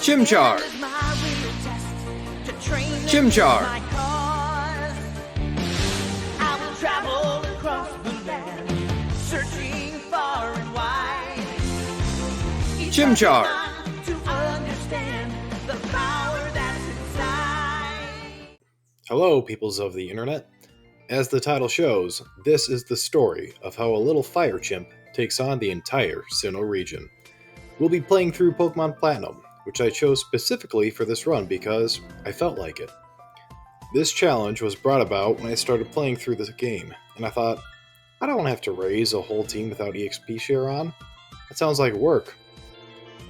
Chimchar! Chimchar! I will travel across the land, searching far and wide. Chimchar! To understand the power that's inside. Hello, peoples of the internet. As the title shows, this is the story of how a little fire chimp takes on the entire Sinnoh region. We'll be playing through Pokemon Platinum, which I chose specifically for this run because I felt like it. This challenge was brought about when I started playing through this game, and I thought, I don't want to have to raise a whole team without EXP share on. That sounds like work.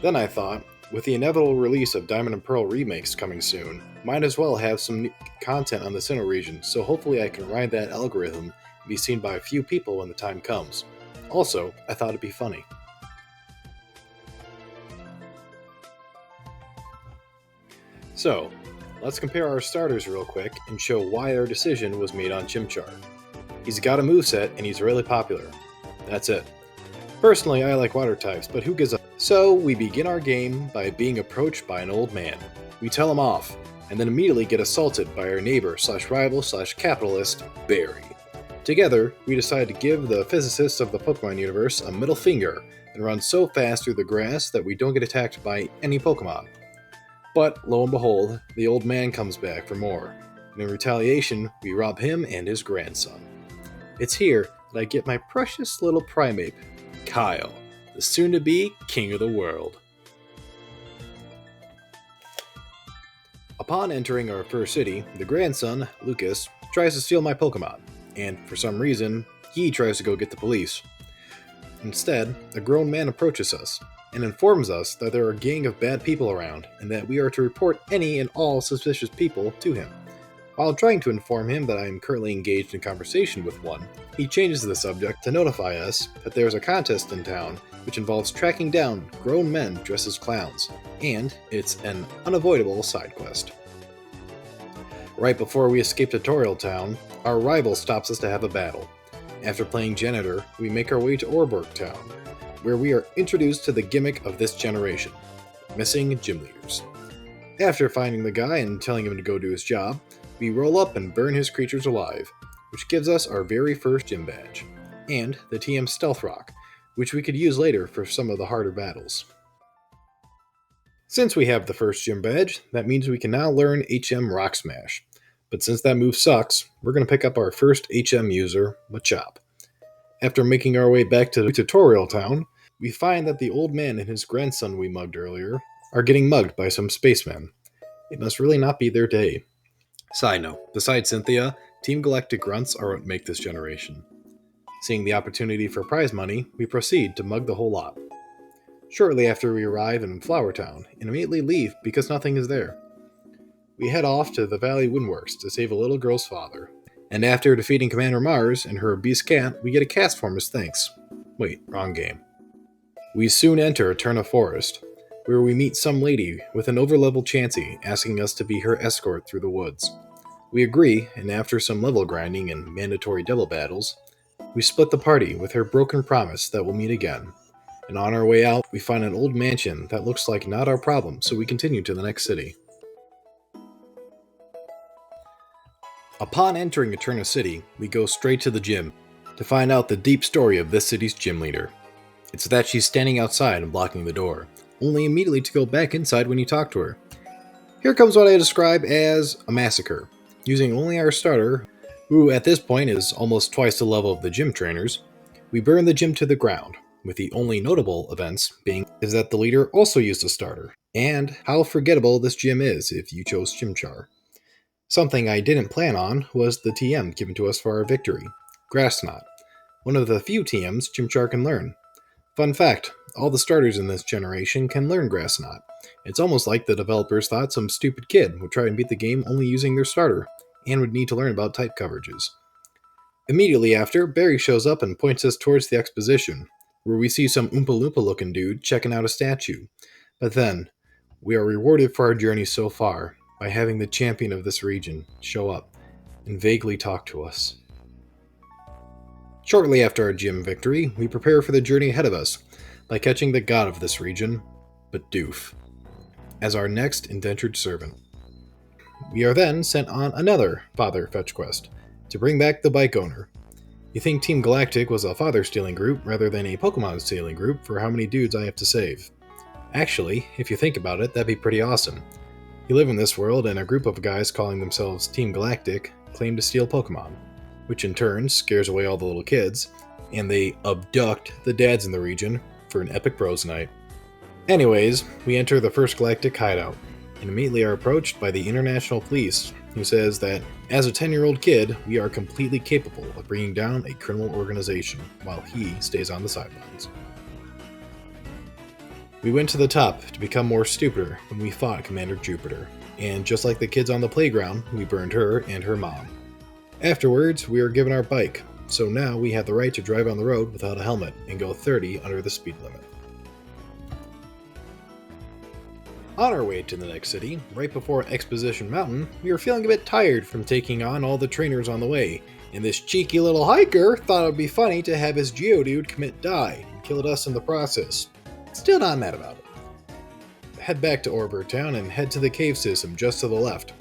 Then I thought, with the inevitable release of Diamond and Pearl remakes coming soon, might as well have some new content on the Sinnoh region, so hopefully I can ride that algorithm and be seen by a few people when the time comes. Also, I thought it'd be funny. So, let's compare our starters real quick and show why our decision was made on Chimchar. He's got a moveset and he's really popular. That's it. Personally, I like water types, but who gives a... So, we begin our game by being approached by an old man. We tell him off, and then immediately get assaulted by our neighbor/rival/capitalist, Barry. Together, we decide to give the physicists of the Pokemon universe a middle finger and run so fast through the grass that we don't get attacked by any Pokemon. But, lo and behold, the old man comes back for more, and in retaliation, we rob him and his grandson. It's here that I get my precious little Primeape, Kyle, the soon-to-be king of the world. Upon entering our first city, the grandson, Lucas, tries to steal my Pokemon, and for some reason, he tries to go get the police. Instead, a grown man approaches us, and informs us that there are a gang of bad people around, and that we are to report any and all suspicious people to him. While trying to inform him that I am currently engaged in conversation with one, he changes the subject to notify us that there is a contest in town which involves tracking down grown men dressed as clowns, and it's an unavoidable side quest. Right before we escape Tutorial Town, our rival stops us to have a battle. After playing Janitor, we make our way to Orborg Town, where we are introduced to the gimmick of this generation, missing gym leaders. After finding the guy and telling him to go do his job, we roll up and burn his creatures alive, which gives us our very first gym badge, and the TM Stealth Rock, which we could use later for some of the harder battles. Since we have the first gym badge, that means we can now learn HM Rock Smash, but since that move sucks, we're going to pick up our first HM user, Machop. After making our way back to Tutorial Town, we find that the old man and his grandson we mugged earlier are getting mugged by some spacemen. It must really not be their day. Side note, besides Cynthia, Team Galactic grunts are what make this generation. Seeing the opportunity for prize money, we proceed to mug the whole lot. Shortly after we arrive in Flower Town, and immediately leave because nothing is there. We head off to the Valley Windworks to save a little girl's father, and after defeating Commander Mars and her obese cat, we get a cast form as thanks. Wait, wrong game. We soon enter Eterna Forest, where we meet some lady with an overleveled Chansey asking us to be her escort through the woods. We agree, and after some level grinding and mandatory devil battles, we split the party with her broken promise that we'll meet again. And on our way out, we find an old mansion that looks like not our problem, so we continue to the next city. Upon entering Eterna City, we go straight to the gym to find out the deep story of this city's gym leader. It's that she's standing outside and blocking the door, only immediately to go back inside when you talk to her. Here comes what I describe as a massacre, using only our starter, who at this point is almost twice the level of the gym trainers. We burn the gym to the ground, with the only notable events being is that the leader also used a starter, and how forgettable this gym is if you chose Chimchar. Something I didn't plan on was the TM given to us for our victory, Grass Knot, one of the few TMs Chimchar can learn. Fun fact, all the starters in this generation can learn Grass Knot. It's almost like the developers thought some stupid kid would try and beat the game only using their starter, and would need to learn about type coverages. Immediately after, Barry shows up and points us towards the Exposition, where we see some Oompa Loompa looking dude checking out a statue. But then, we are rewarded for our journey so far by having the champion of this region show up and vaguely talk to us. Shortly after our gym victory, we prepare for the journey ahead of us by catching the god of this region, Bidoof. as our next indentured servant. We are then sent on another father fetch quest to bring back the bike owner. You think Team Galactic was a father stealing group rather than a Pokemon stealing group for how many dudes I have to save. Actually, if you think about it, that'd be pretty awesome. You live in this world and a group of guys calling themselves Team Galactic claim to steal Pokemon, which in turn scares away all the little kids, and they abduct the dads in the region for an epic bros night. Anyways, we enter the first Galactic hideout, and immediately are approached by the International Police, who says that as a 10-year-old kid, we are completely capable of bringing down a criminal organization, while he stays on the sidelines. We went to the top to become more stupider when we fought Commander Jupiter, and just like the kids on the playground, we burned her and her mom. Afterwards, we were given our bike, so now we have the right to drive on the road without a helmet and go 30 under the speed limit. On our way to the next city, right before Exposition Mountain, we were feeling a bit tired from taking on all the trainers on the way, and this cheeky little hiker thought it would be funny to have his Geodude commit die and killed us in the process. Still not mad about it. Head back to Orbert Town and head to the cave system just to the left.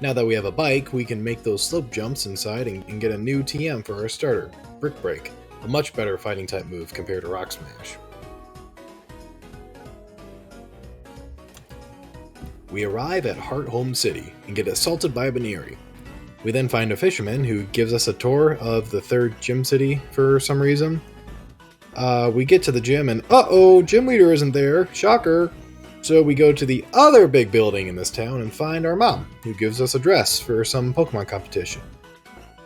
Now that we have a bike, we can make those slope jumps inside and get a new TM for our starter, Brick Break, a much better fighting type move compared to Rock Smash. We arrive at Hearthome City and get assaulted by a Baneri. We then find a fisherman who gives us a tour of the third gym city for some reason. We get to the gym and uh-oh, gym leader isn't there, shocker. So we go to the other big building in this town and find our mom, who gives us a dress for some Pokemon competition.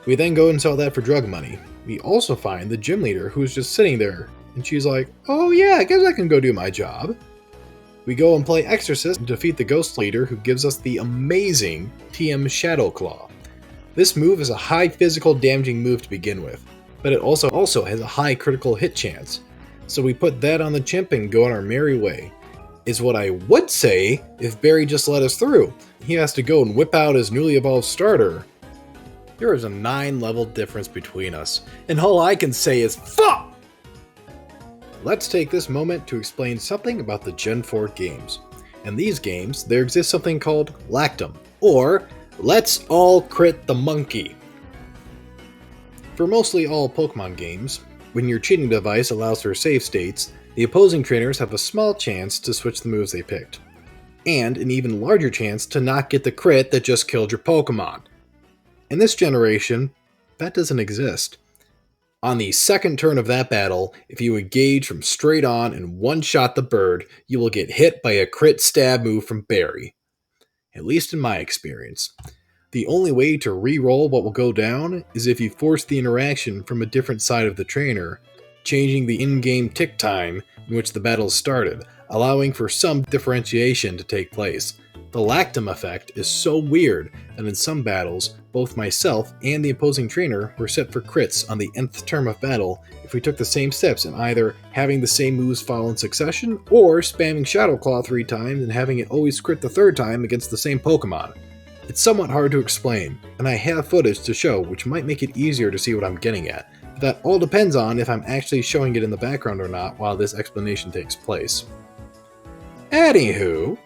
We then go and sell that for drug money. We also find the gym leader who's just sitting there, and she's like, oh yeah, I guess I can go do my job. We go and play Exorcist and defeat the Ghost Leader, who gives us the amazing TM Shadow Claw. This move is a high physical damaging move to begin with, but it also has a high critical hit chance. So we put that on the chimp and go on our merry way. Is what I would say if Barry just let us through. He has to go and whip out his newly evolved starter. There is a 9-level difference between us, and all I can say is fuck! Let's take this moment to explain something about the Gen 4 games. In these games, there exists something called Lactum, or Let's All Crit the Monkey. For mostly all Pokemon games, when your cheating device allows for save states, the opposing trainers have a small chance to switch the moves they picked, and an even larger chance to not get the crit that just killed your Pokemon. In this generation, that doesn't exist. On the second turn of that battle, if you engage from straight on and one-shot the bird, you will get hit by a crit stab move from Barry. At least in my experience. The only way to re-roll what will go down is if you force the interaction from a different side of the trainer, changing the in-game tick time in which the battle started, allowing for some differentiation to take place. The Lactum effect is so weird that in some battles, both myself and the opposing trainer were set for crits on the nth term of battle if we took the same steps in either having the same moves follow in succession or spamming Shadow Claw 3 times and having it always crit the third time against the same Pokemon. It's somewhat hard to explain, and I have footage to show which might make it easier to see what I'm getting at, but that all depends on if I'm actually showing it in the background or not while this explanation takes place. Anywho,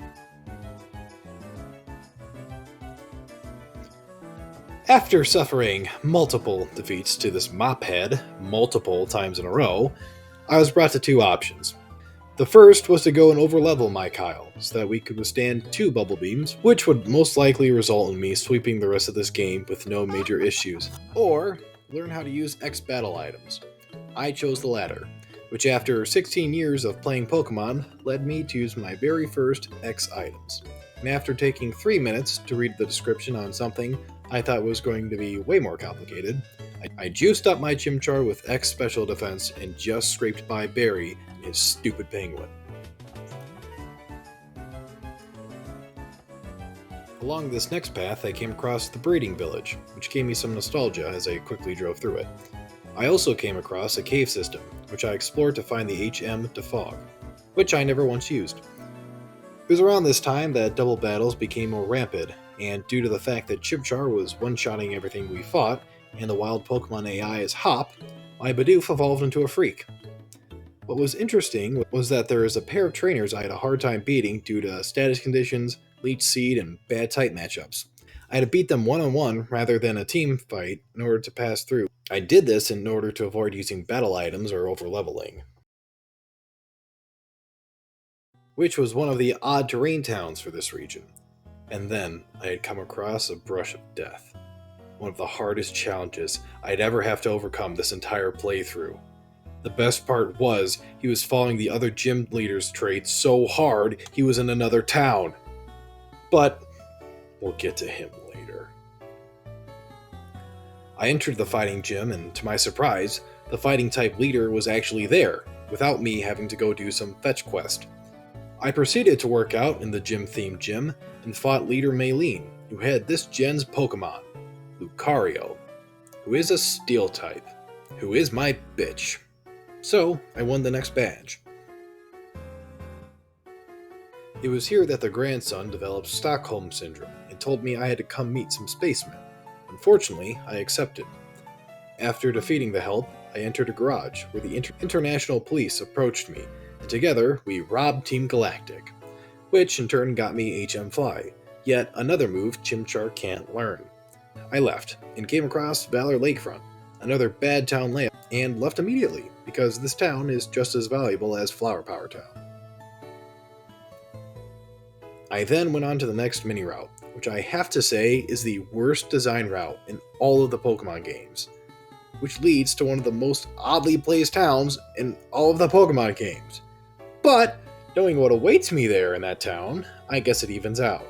after suffering multiple defeats to this mophead multiple times in a row, I was brought to 2 options. The first was to go and overlevel my Kyle, so that we could withstand 2 Bubble Beams, which would most likely result in me sweeping the rest of this game with no major issues, or learn how to use X battle items. I chose the latter, which after 16 years of playing Pokemon led me to use my very first X items. And after taking 3 minutes to read the description on something I thought was going to be way more complicated, I juiced up my Chimchar with X special defense and just scraped by Barry and his stupid penguin. Along this next path, I came across the breeding village, which gave me some nostalgia as I quickly drove through it. I also came across a cave system, which I explored to find the HM Defog, which I never once used. It was around this time that double battles became more rampant, and due to the fact that Chimchar was one-shotting everything we fought, and the wild Pokemon AI is Hop, my Bidoof evolved into a freak. What was interesting was that there is a pair of trainers I had a hard time beating due to status conditions, leech seed, and bad type matchups. I had to beat them one-on-one rather than a team fight in order to pass through. I did this in order to avoid using battle items or overleveling, which was one of the odd terrain towns for this region. And then I had come across a brush of death. One of the hardest challenges I'd ever have to overcome this entire playthrough. The best part was, he was following the other gym leader's traits so hard he was in another town. But we'll get to him later. I entered the fighting gym, and to my surprise, the fighting type leader was actually there, without me having to go do some fetch quest. I proceeded to work out in the gym-themed gym, and fought leader Maylene, who had this gen's Pokemon, Lucario, who is a steel type, who is my bitch. So, I won the next badge. It was here that the grandson developed Stockholm Syndrome and told me I had to come meet some spacemen. Unfortunately, I accepted. After defeating the help, I entered a garage where the international police approached me, and together we robbed Team Galactic, which in turn got me HM Fly, yet another move Chimchar can't learn. I left and came across Valor Lakefront, another bad town layout, and left immediately because this town is just as valuable as Flower Power Town. I then went on to the next mini route, which I have to say is the worst design route in all of the Pokemon games, which leads to one of the most oddly placed towns in all of the Pokemon games. But, knowing what awaits me there in that town, I guess it evens out.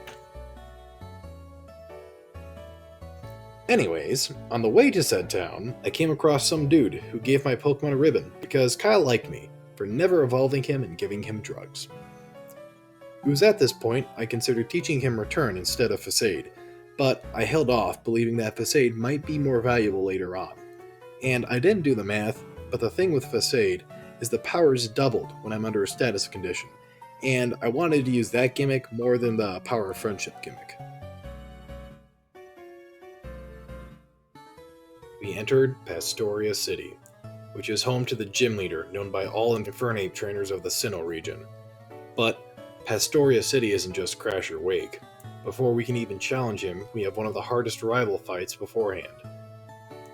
Anyways, on the way to said town, I came across some dude who gave my Pokemon a ribbon because Kyle liked me for never evolving him and giving him drugs. It was at this point I considered teaching him Return instead of Facade, but I held off believing that Facade might be more valuable later on. And I didn't do the math, but the thing with Facade is the powers doubled when I'm under a status condition, and I wanted to use that gimmick more than the Power of Friendship gimmick. We entered Pastoria City, which is home to the gym leader known by all Infernape trainers of the Sinnoh region. But Pastoria City isn't just Crash or Wake. Before we can even challenge him, we have one of the hardest rival fights beforehand.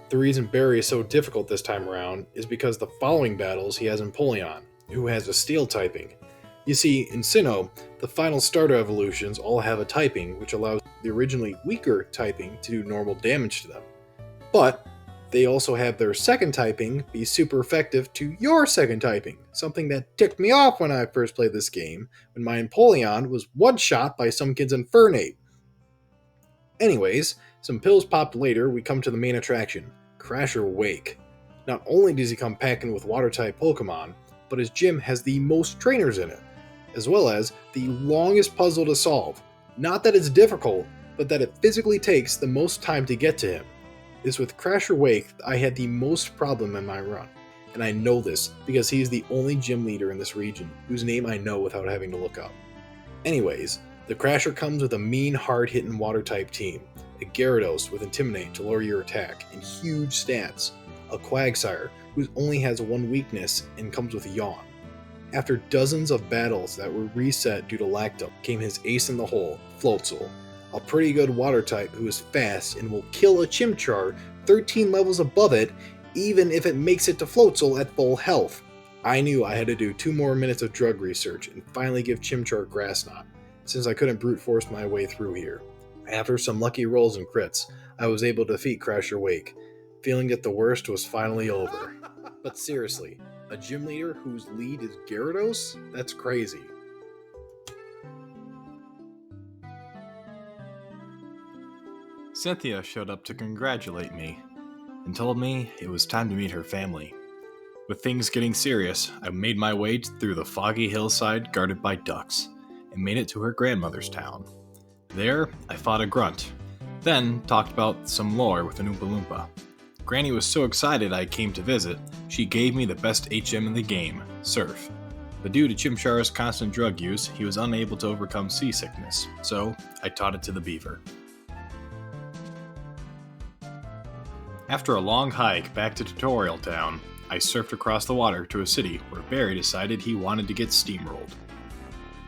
The reason Barry is so difficult this time around is because the following battles he has Empoleon, who has a steel typing. You see, in Sinnoh, the final starter evolutions all have a typing which allows the originally weaker typing to do normal damage to them. But they also have their second typing be super effective to your second typing, something that ticked me off when I first played this game, when my Empoleon was one-shot by some kid's Infernape. Anyways, some pills popped later, we come to the main attraction, Crasher Wake. Not only does he come packing with water-type Pokemon, but his gym has the most trainers in it, as well as the longest puzzle to solve. Not that it's difficult, but that it physically takes the most time to get to him. It's with Crasher Wake I had the most problem in my run, and I know this because he is the only gym leader in this region whose name I know without having to look up. Anyways, the Crasher comes with a mean, hard-hitting water-type team, a Gyarados with Intimidate to lower your attack and huge stats, a Quagsire who only has one weakness and comes with Yawn. After dozens of battles that were reset due to Lactum, came his ace in the hole, Floatzel, a pretty good water type who is fast and will kill a Chimchar 13 levels above it even if it makes it to Floatzel at full health. I knew I had to do 2 more minutes of drug research and finally give Chimchar Grass Knot, since I couldn't brute force my way through here. After some lucky rolls and crits, I was able to defeat Crasher Wake, feeling that the worst was finally over. But seriously, a gym leader whose lead is Gyarados? That's crazy. Cynthia showed up to congratulate me and told me it was time to meet her family. With things getting serious, I made my way through the foggy hillside guarded by ducks and made it to her grandmother's town. There, I fought a grunt, then talked about some lore with an Oompa Loompa. Granny was so excited I came to visit, she gave me the best HM in the game, Surf. But due to Chimchar's constant drug use, he was unable to overcome seasickness, so I taught it to the beaver. After a long hike back to Tutorial Town, I surfed across the water to a city where Barry decided he wanted to get steamrolled.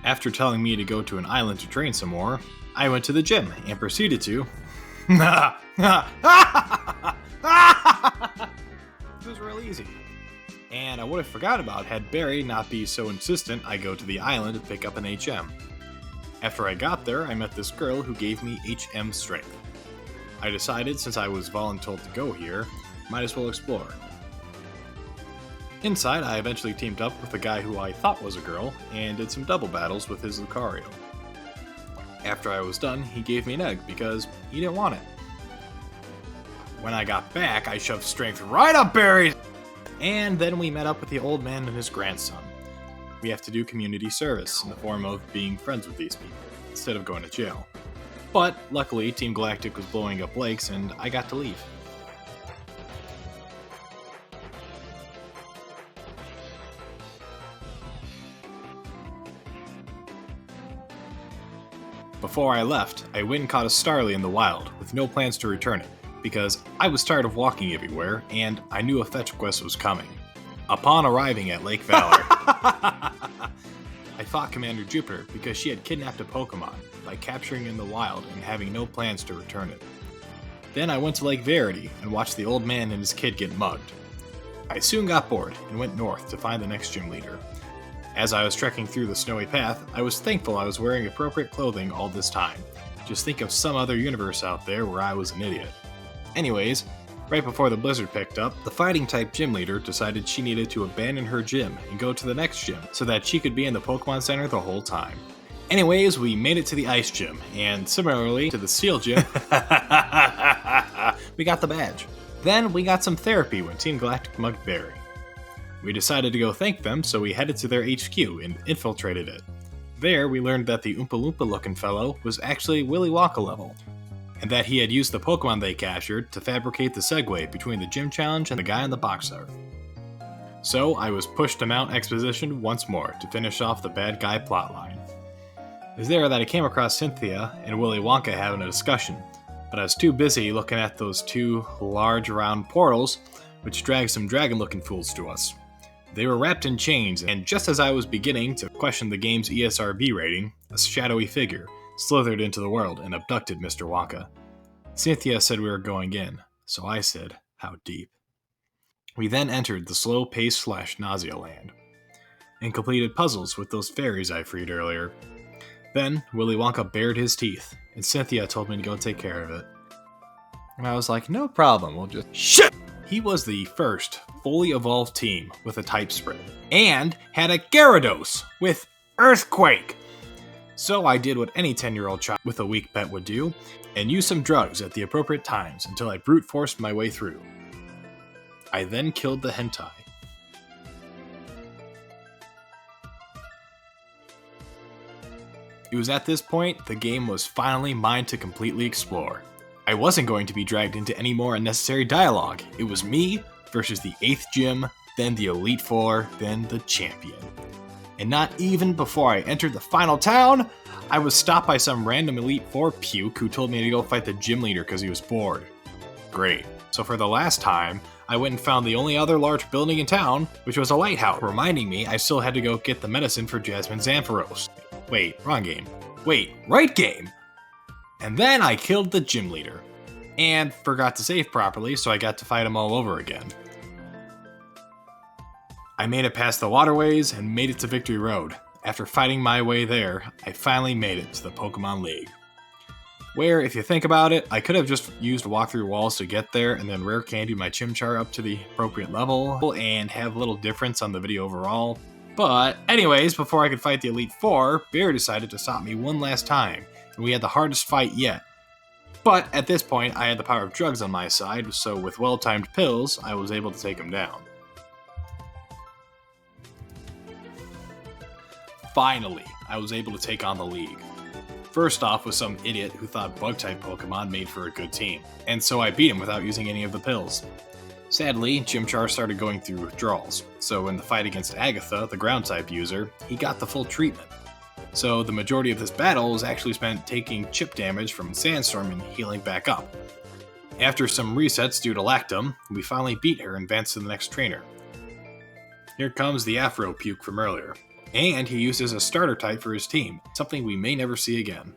After telling me to go to an island to train some more, I went to the gym and proceeded to... It was real easy. And I would have forgot about had Barry not be so insistent I go to the island to pick up an HM. After I got there, I met this girl who gave me HM strength. I decided since I was voluntold to go here, might as well explore. Inside, I eventually teamed up with a guy who I thought was a girl and did some double battles with his Lucario. After I was done, he gave me an egg because he didn't want it. When I got back, I shoved strength right up Barry's, and then we met up with the old man and his grandson. We have to do community service in the form of being friends with these people, instead of going to jail. But luckily, Team Galactic was blowing up lakes and I got to leave. Before I left, I went and caught a Starly in the wild, with no plans to return it, because I was tired of walking everywhere, and I knew a fetch quest was coming. Upon arriving at Lake Valor, I fought Commander Jupiter because she had kidnapped a Pokemon by capturing it in the wild and having no plans to return it. Then I went to Lake Verity and watched the old man and his kid get mugged. I soon got bored and went north to find the next gym leader. As I was trekking through the snowy path, I was thankful I was wearing appropriate clothing all this time. Just think of some other universe out there where I was an idiot. Anyways, right before the blizzard picked up, the fighting-type gym leader decided she needed to abandon her gym and go to the next gym so that she could be in the Pokemon Center the whole time. Anyways, we made it to the Ice Gym, and similarly to the Steel Gym, we got the badge. Then we got some therapy when Team Galactic mugged Barry. We decided to go thank them, so we headed to their HQ and infiltrated it. There, we learned that the Oompa Loompa looking fellow was actually Willy Wonka level, and that he had used the Pokemon they captured to fabricate the segue between the gym challenge and the guy in the box art. So I was pushed to Mount Exposition once more to finish off the bad guy plotline. It was there that I came across Cynthia and Willy Wonka having a discussion, but I was too busy looking at those two large round portals which dragged some dragon-looking fools to us. They were wrapped in chains, and just as I was beginning to question the game's ESRB rating, a shadowy figure slithered into the world and abducted Mr. Wonka. Cynthia said we were going in, so I said, how deep? We then entered the slow-paced nausea land, and completed puzzles with those fairies I freed earlier. Then, Willy Wonka bared his teeth, and Cynthia told me to go take care of it. And I was like, no problem, we'll just... SHIT! He was the first fully evolved team with a type spread, and had a Gyarados with Earthquake! So I did what any 10-year-old child with a weak pet would do, and used some drugs at the appropriate times until I brute forced my way through. I then killed the hentai. It was at this point the game was finally mine to completely explore. I wasn't going to be dragged into any more unnecessary dialogue. It was me versus the 8th gym, then the Elite Four, then the champion. And not even before I entered the final town, I was stopped by some random Elite Four puke who told me to go fight the gym leader because he was bored. Great. So for the last time, I went and found the only other large building in town, which was a lighthouse, reminding me I still had to go get the medicine for Jasmine Zampharos. Wait, wrong game. Wait, right game! And then I killed the gym leader, and forgot to save properly, so I got to fight him all over again. I made it past the waterways and made it to Victory Road. After fighting my way there, I finally made it to the Pokemon League. Where, if you think about it, I could have just used walk-through walls to get there and then rare candied my Chimchar up to the appropriate level and have little difference on the video overall. But anyways, before I could fight the Elite Four, Bear decided to stop me one last time, and we had the hardest fight yet. But at this point, I had the power of drugs on my side, so with well-timed pills, I was able to take him down. Finally, I was able to take on the League. First off was some idiot who thought Bug-type Pokemon made for a good team, and so I beat him without using any of the pills. Sadly, Chimchar started going through withdrawals, so in the fight against Agatha, the Ground-type user, he got the full treatment. So the majority of this battle was actually spent taking chip damage from Sandstorm and healing back up. After some resets due to Lactum, we finally beat her and advanced to the next trainer. Here comes the Afro Puke from earlier. And he uses a starter type for his team, something we may never see again.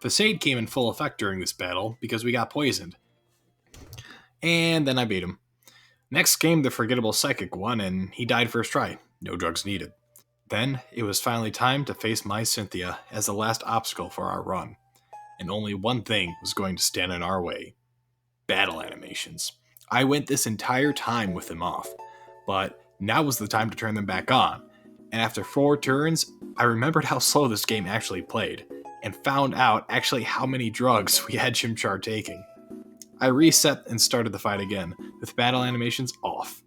Facade came in full effect during this battle because we got poisoned. And then I beat him. Next came the forgettable Psychic one, and he died first try. No drugs needed. Then it was finally time to face my Cynthia as the last obstacle for our run. And only one thing was going to stand in our way. Battle animations. I went this entire time with them off, but now was the time to turn them back on. And after 4 turns, I remembered how slow this game actually played, and found out actually how many drugs we had Chimchar taking. I reset and started the fight again, with battle animations off.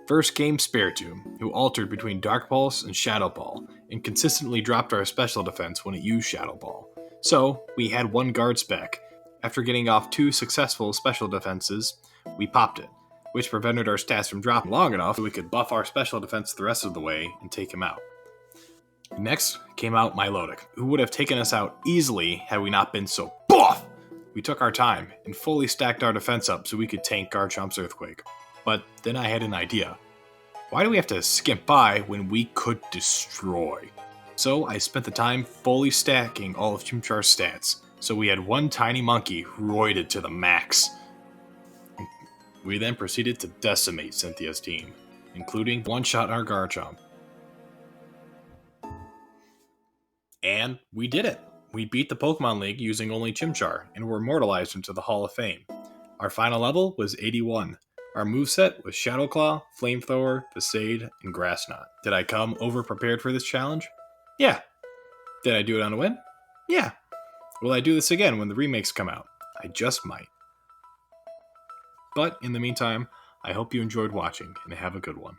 First came Spiritomb, who altered between Dark Pulse and Shadow Ball, and consistently dropped our special defense when it used Shadow Ball. So, we had 1 guard spec. After getting off 2 successful special defenses, we popped it, which prevented our stats from dropping long enough so we could buff our special defense the rest of the way and take him out. Next came out Milotic, who would have taken us out easily had we not been so buff! We took our time and fully stacked our defense up so we could tank Garchomp's Earthquake. But then I had an idea. Why do we have to skimp by when we could destroy? So I spent the time fully stacking all of Chimchar's stats, so we had 1 tiny monkey roided to the max. We then proceeded to decimate Cynthia's team, including one-shot our Garchomp. And we did it! We beat the Pokemon League using only Chimchar, and were immortalized into the Hall of Fame. Our final level was 81. Our moveset was Shadow Claw, Flamethrower, Facade, and Grass Knot. Did I come over-prepared for this challenge? Yeah. Did I do it on a win? Yeah. Will I do this again when the remakes come out? I just might. But in the meantime, I hope you enjoyed watching, and have a good one.